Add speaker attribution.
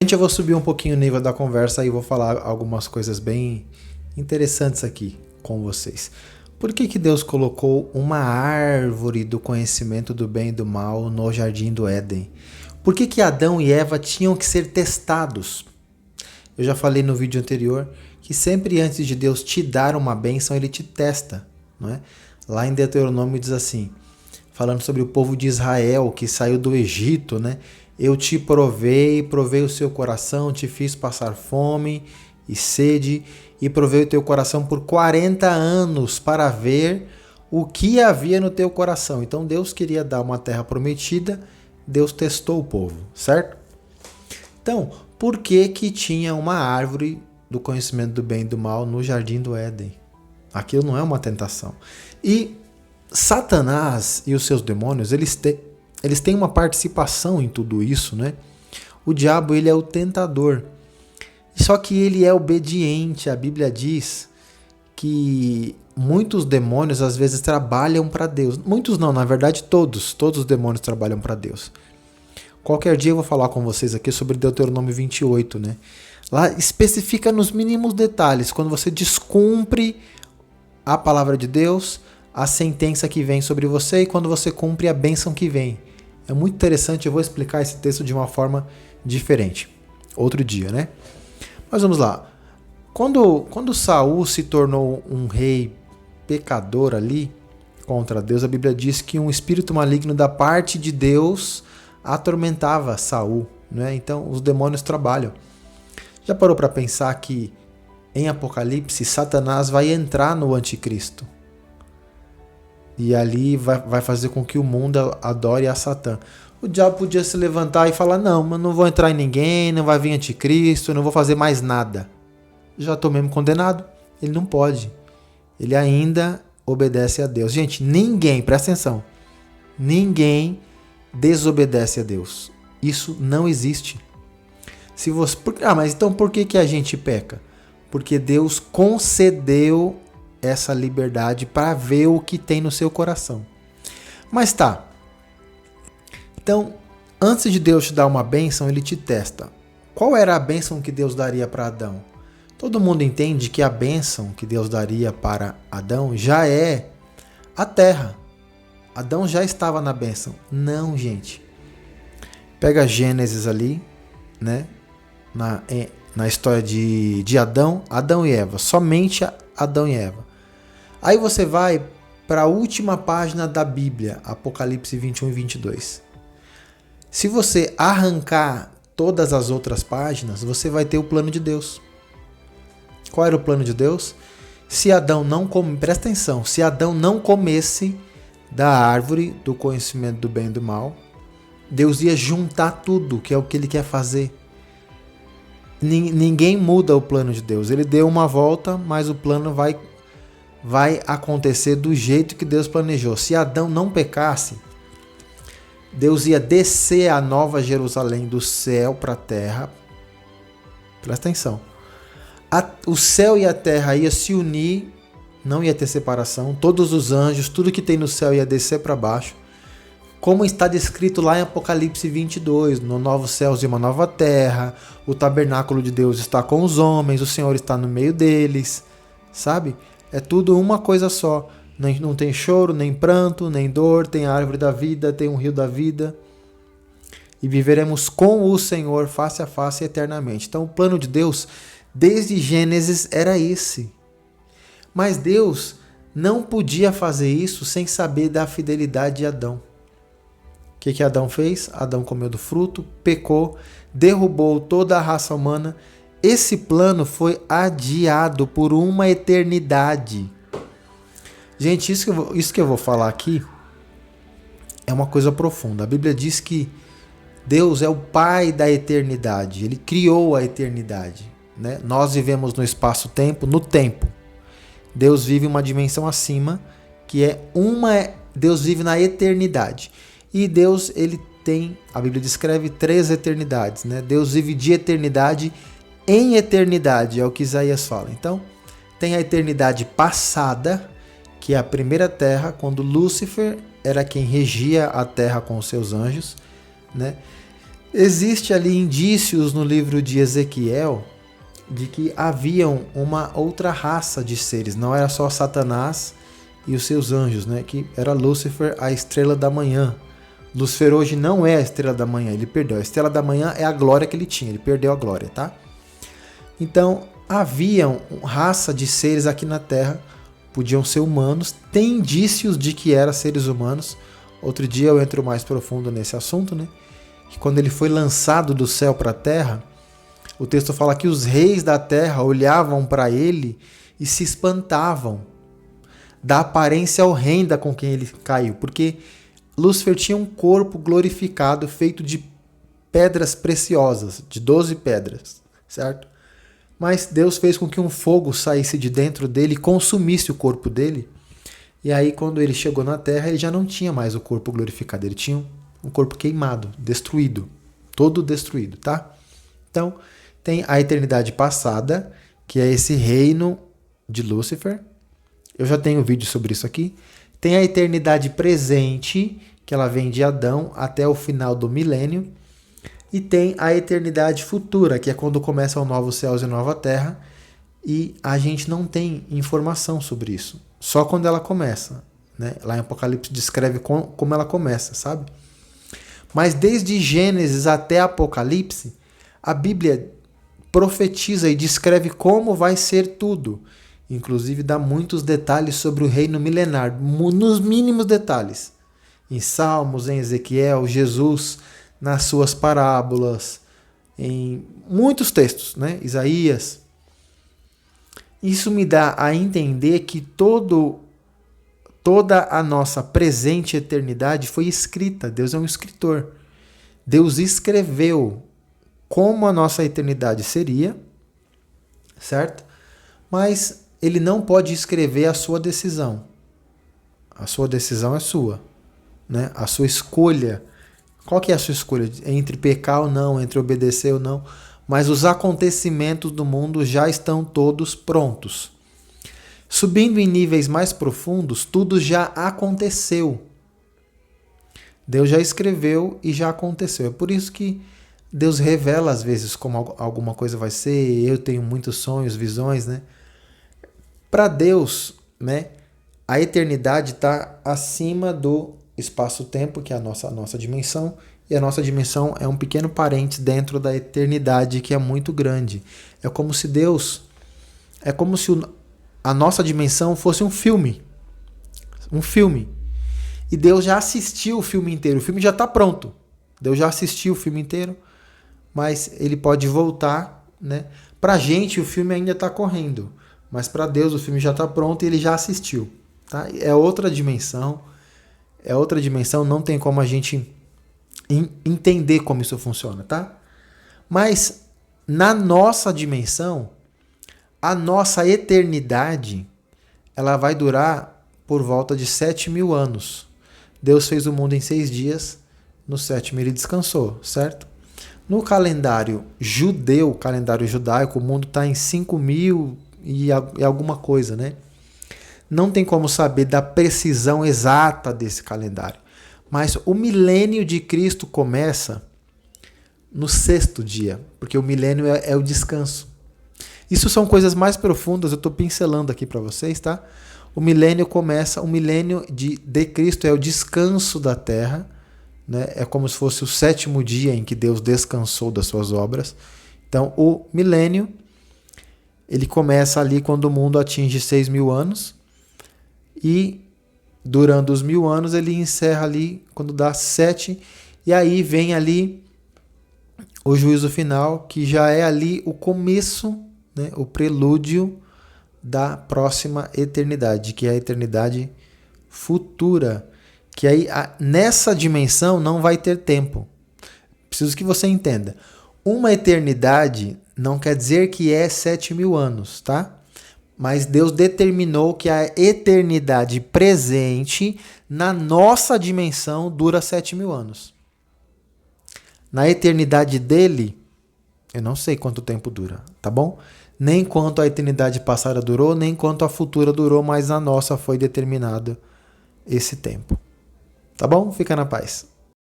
Speaker 1: Gente, eu vou subir um pouquinho o nível da conversa e vou falar algumas coisas bem interessantes aqui com vocês. Por que Deus colocou uma árvore do conhecimento do bem e do mal no jardim do Éden? Por que Adão e Eva tinham que ser testados? Eu já falei no vídeo anterior que sempre antes de Deus te dar uma bênção, ele te testa, não é? Lá em Deuteronômio diz assim, falando sobre o povo de Israel que saiu do Egito, né? Eu te provei o seu coração, te fiz passar fome e sede, e provei o teu coração por 40 anos para ver o que havia no teu coração. Então Deus queria dar uma terra prometida, Deus testou o povo, certo? Então, por que tinha uma árvore do conhecimento do bem e do mal no jardim do Éden? Aquilo não é uma tentação. E Satanás e os seus demônios, eles têm uma participação em tudo isso, né? O diabo, ele é o tentador. Só que ele é obediente. A Bíblia diz que muitos demônios às vezes trabalham para Deus. Muitos não, na verdade todos os demônios trabalham para Deus. Qualquer dia eu vou falar com vocês aqui sobre Deuteronômio 28, né? Lá especifica nos mínimos detalhes, quando você descumpre a palavra de Deus, a sentença que vem sobre você, e quando você cumpre a bênção que vem. É muito interessante, eu vou explicar esse texto de uma forma diferente. Outro dia, né? Mas vamos lá. Quando Saul se tornou um rei pecador ali contra Deus, a Bíblia diz que um espírito maligno da parte de Deus atormentava Saul, né? Então os demônios trabalham. Já parou para pensar que em Apocalipse Satanás vai entrar no anticristo? E ali vai fazer com que o mundo adore a Satã. O diabo podia se levantar e falar, não, mas não vou entrar em ninguém, não vai vir anticristo, não vou fazer mais nada. Já estou mesmo condenado. Ele não pode. Ele ainda obedece a Deus. Gente, ninguém, presta atenção, ninguém desobedece a Deus. Isso não existe. Mas então por que a gente peca? Porque Deus concedeu essa liberdade para ver o que tem no seu coração. Mas tá. Então, antes de Deus te dar uma bênção, ele te testa. Qual era a bênção que Deus daria para Adão? Todo mundo entende que a bênção que Deus daria para Adão já é a terra. Adão já estava na bênção. Não, gente. Pega Gênesis ali, né? Na história de Adão e Eva. Somente Adão e Eva. Aí você vai para a última página da Bíblia, Apocalipse 21 e 22. Se você arrancar todas as outras páginas, você vai ter o plano de Deus. Qual era o plano de Deus? Se Adão não presta atenção, se Adão não comesse da árvore do conhecimento do bem e do mal, Deus ia juntar tudo, que é o que ele quer fazer. Ninguém muda o plano de Deus. Ele deu uma volta, mas o plano vai acontecer do jeito que Deus planejou. Se Adão não pecasse, Deus ia descer a nova Jerusalém do céu para a terra. Presta atenção. O céu e a terra ia se unir, não ia ter separação. Todos os anjos, tudo que tem no céu ia descer para baixo. Como está descrito lá em Apocalipse 22, no novo céus e uma nova terra, o tabernáculo de Deus está com os homens, o Senhor está no meio deles, sabe? É tudo uma coisa só. Não tem choro, nem pranto, nem dor, tem a árvore da vida, tem um rio da vida. E viveremos com o Senhor face a face eternamente. Então o plano de Deus, desde Gênesis, era esse. Mas Deus não podia fazer isso sem saber da fidelidade de Adão. O que Adão fez? Adão comeu do fruto, pecou, derrubou toda a raça humana. Esse plano foi adiado por uma eternidade. Gente, isso que eu vou falar aqui é uma coisa profunda. A Bíblia diz que Deus é o Pai da eternidade. Ele criou a eternidade, né? Nós vivemos no espaço-tempo, no tempo. Deus vive uma dimensão acima, que é Deus vive na eternidade. E Deus, ele tem, a Bíblia descreve 3 eternidades, né? Deus vive de eternidade em eternidade, é o que Isaías fala. Então, tem a eternidade passada, que é a primeira terra, quando Lúcifer era quem regia a terra com os seus anjos, né? Existe ali indícios no livro de Ezequiel de que haviam uma outra raça de seres, não era só Satanás e os seus anjos, né? Que era Lúcifer, a estrela da manhã. Lúcifer hoje não é a estrela da manhã, ele perdeu. A estrela da manhã é a glória que ele tinha, ele perdeu a glória, tá? Então, haviam raça de seres aqui na Terra, podiam ser humanos, tem indícios de que eram seres humanos. Outro dia eu entro mais profundo nesse assunto, né? Que quando ele foi lançado do céu para a terra, o texto fala que os reis da terra olhavam para ele e se espantavam da aparência horrenda com quem ele caiu, porque Lúcifer tinha um corpo glorificado feito de pedras preciosas, de 12 pedras, certo? Mas Deus fez com que um fogo saísse de dentro dele e consumisse o corpo dele. E aí, quando ele chegou na terra, ele já não tinha mais o corpo glorificado, ele tinha um corpo queimado, destruído, todo destruído, tá? Então, tem a eternidade passada, que é esse reino de Lúcifer. Eu já tenho um vídeo sobre isso aqui. Tem a eternidade presente, que ela vem de Adão até o final do milênio. E tem a eternidade futura, que é quando começam novos céus e nova terra. E a gente não tem informação sobre isso. Só quando ela começa, né? Lá em Apocalipse descreve como ela começa, sabe? Mas desde Gênesis até Apocalipse, a Bíblia profetiza e descreve como vai ser tudo. Inclusive dá muitos detalhes sobre o reino milenar, nos mínimos detalhes. Em Salmos, em Ezequiel, Jesus nas suas parábolas, em muitos textos, né? Isaías. Isso me dá a entender que toda a nossa presente eternidade foi escrita. Deus é um escritor. Deus escreveu como a nossa eternidade seria, certo? Mas ele não pode escrever a sua decisão. A sua decisão é sua, né? A sua escolha. Qual que é a sua escolha? Entre pecar ou não, entre obedecer ou não? Mas os acontecimentos do mundo já estão todos prontos. Subindo em níveis mais profundos, tudo já aconteceu. Deus já escreveu e já aconteceu. É por isso que Deus revela às vezes como alguma coisa vai ser. Eu tenho muitos sonhos, visões, né? Para Deus, né, a eternidade está acima do espaço-tempo, que é a nossa dimensão, e a nossa dimensão é um pequeno parênteses dentro da eternidade, que é muito grande. É como se a nossa dimensão fosse um filme. Um filme. E Deus já assistiu o filme inteiro. O filme já está pronto. Deus já assistiu o filme inteiro, mas ele pode voltar, né? Para a gente, o filme ainda está correndo, mas para Deus o filme já está pronto e ele já assistiu. Tá? É outra dimensão. Não tem como a gente entender como isso funciona, tá? Mas na nossa dimensão, a nossa eternidade, ela vai durar por volta de 7.000 anos. Deus fez o mundo em 6 dias, no 7º ele descansou, certo? No calendário judeu, calendário judaico, o mundo está em 5.000 e alguma coisa, né? Não tem como saber da precisão exata desse calendário. Mas o milênio de Cristo começa no 6º dia, porque o milênio é o descanso. Isso são coisas mais profundas, eu estou pincelando aqui para vocês, tá? O milênio de Cristo é o descanso da terra, né? É como se fosse o 7º dia em que Deus descansou das suas obras. Então, o milênio, ele começa ali quando o mundo atinge 6.000 anos, e durante os 1.000 anos ele encerra ali quando dá 7, e aí vem ali o juízo final, que já é ali o começo, né, o prelúdio da próxima eternidade, que é a eternidade futura, que aí nessa dimensão não vai ter tempo. Preciso que você entenda. Uma eternidade não quer dizer que é 7.000 anos, tá? Mas Deus determinou que a eternidade presente na nossa dimensão dura 7.000 anos. Na eternidade dele, eu não sei quanto tempo dura, tá bom? Nem quanto a eternidade passada durou, nem quanto a futura durou, mas na nossa foi determinado esse tempo. Tá bom? Fica na paz.